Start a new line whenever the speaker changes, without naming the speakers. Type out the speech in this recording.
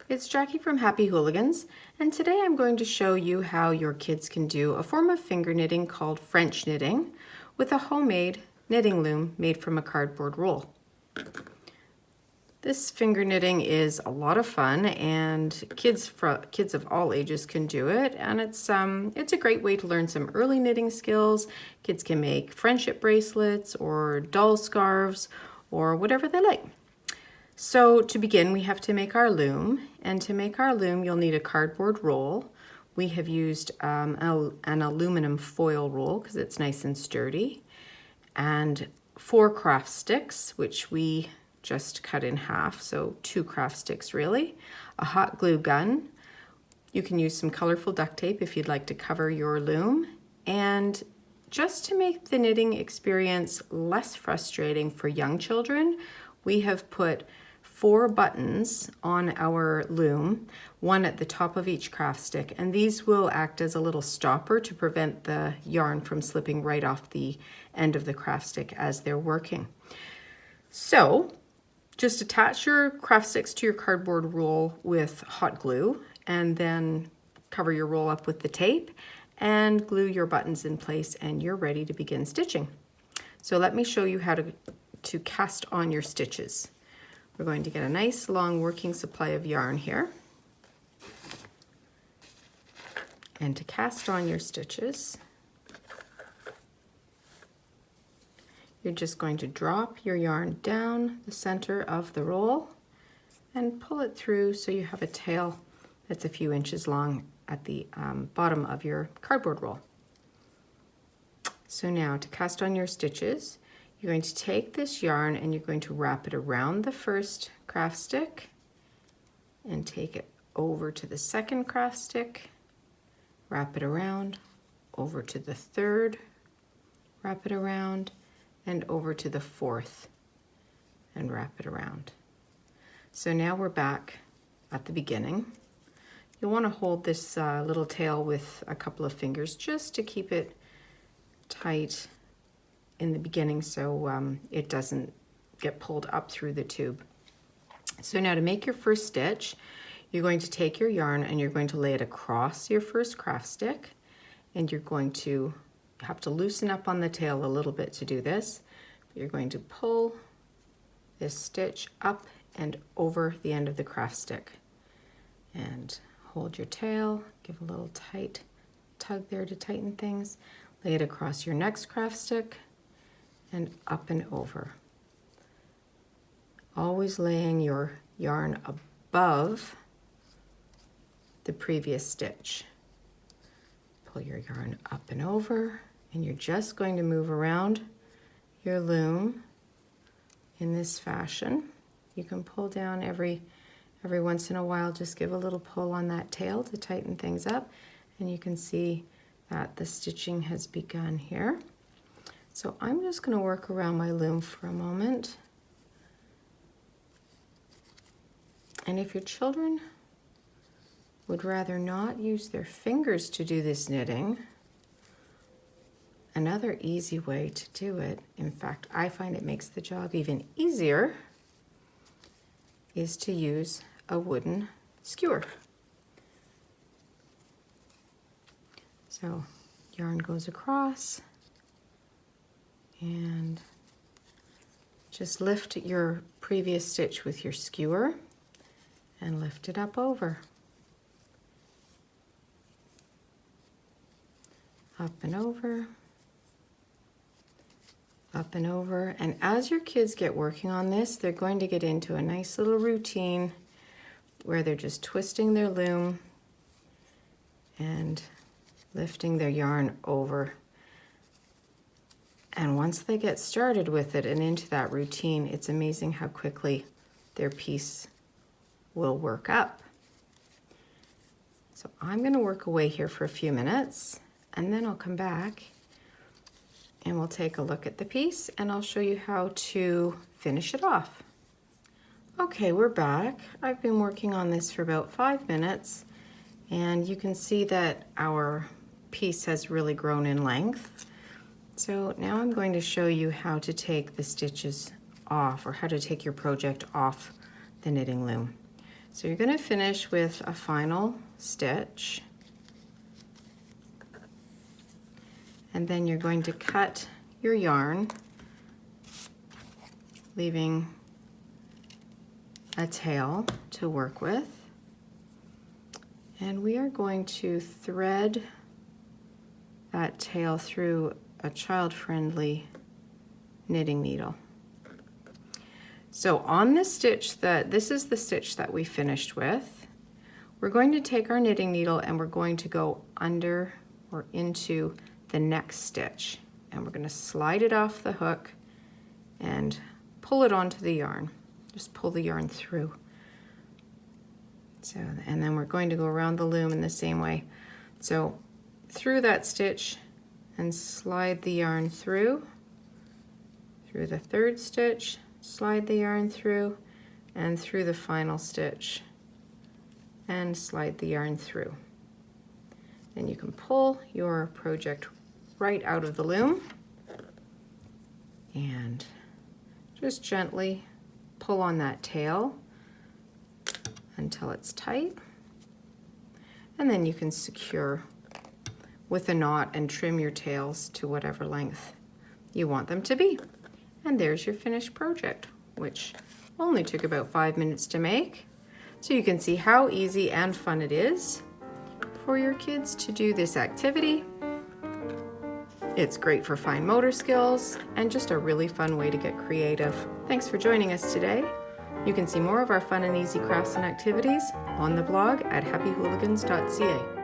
it's Jackie from Happy Hooligans, and today I'm going to show you how your kids can do a form of finger knitting called French knitting with a homemade knitting loom made from a cardboard roll. This finger knitting is a lot of fun, and kids of all ages can do it, and it's a great way to learn some early knitting skills. Kids can make friendship bracelets or doll scarves or whatever they like. So to begin, we have to make our loom, and to make our loom you'll need a cardboard roll. We have used an aluminum foil roll because it's nice and sturdy, and 4 craft sticks, which we just cut in half, so 2 craft sticks really, a hot glue gun. You can use some colorful duct tape if you'd like to cover your loom, and just to make the knitting experience less frustrating for young children, we have put 4 buttons on our loom, one at the top of each craft stick, and these will act as a little stopper to prevent the yarn from slipping right off the end of the craft stick as they're working. So just attach your craft sticks to your cardboard roll with hot glue, and then cover your roll up with the tape and glue your buttons in place, and you're ready to begin stitching. So let me show you how to cast on your stitches. We're going to get a nice long working supply of yarn here. And to cast on your stitches, you're just going to drop your yarn down the center of the roll and pull it through so you have a tail that's a few inches long at the bottom of your cardboard roll. So now to cast on your stitches, you're going to take this yarn and you're going to wrap it around the first craft stick and take it over to the second craft stick, wrap it around, over to the third, wrap it around, and over to the fourth, and wrap it around. So now we're back at the beginning. You'll want to hold this little tail with a couple of fingers just to keep it tight in the beginning so it doesn't get pulled up through the tube. So now to make your first stitch, you're going to take your yarn and you're going to lay it across your first craft stick, and you're going to have to loosen up on the tail a little bit to do this. You're going to pull this stitch up and over the end of the craft stick and hold your tail, give a little tight tug there to tighten things, lay it across your next craft stick and up and over. Always laying your yarn above the previous stitch. Pull your yarn up and over, and you're just going to move around your loom in this fashion. You can pull down every once in a while, just give a little pull on that tail to tighten things up, and you can see that the stitching has begun here. So I'm just going to work around my loom for a moment. And if your children would rather not use their fingers to do this knitting, another easy way to do it, in fact, I find it makes the job even easier, is to use a wooden skewer. So yarn goes across, and just lift your previous stitch with your skewer and lift it up over. Up and over, up and over. And as your kids get working on this, they're going to get into a nice little routine where they're just twisting their loom and lifting their yarn over. And once they get started with it and into that routine, it's amazing how quickly their piece will work up. So I'm going to work away here for a few minutes, and then I'll come back and we'll take a look at the piece and I'll show you how to finish it off. Okay, we're back. I've been working on this for about 5 minutes, and you can see that our piece has really grown in length. So now I'm going to show you how to take the stitches off, or how to take your project off the knitting loom. So you're going to finish with a final stitch. And then you're going to cut your yarn, leaving a tail to work with. And we are going to thread that tail through a child-friendly knitting needle. So on this stitch, this is the stitch that we finished with. We're going to take our knitting needle and we're going to go under or into the next stitch. And we're going to slide it off the hook and pull it onto the yarn. Just pull the yarn through. So, and then we're going to go around the loom in the same way. So through that stitch and slide the yarn through the third stitch, slide the yarn through, and through the final stitch, and slide the yarn through. Then you can pull your project right out of the loom and just gently pull on that tail until it's tight, and then you can secure with a knot and trim your tails to whatever length you want them to be. And there's your finished project, which only took about 5 minutes to make. So you can see how easy and fun it is for your kids to do this activity. It's great for fine motor skills and just a really fun way to get creative. Thanks for joining us today. You can see more of our fun and easy crafts and activities on the blog at happyhooligans.ca.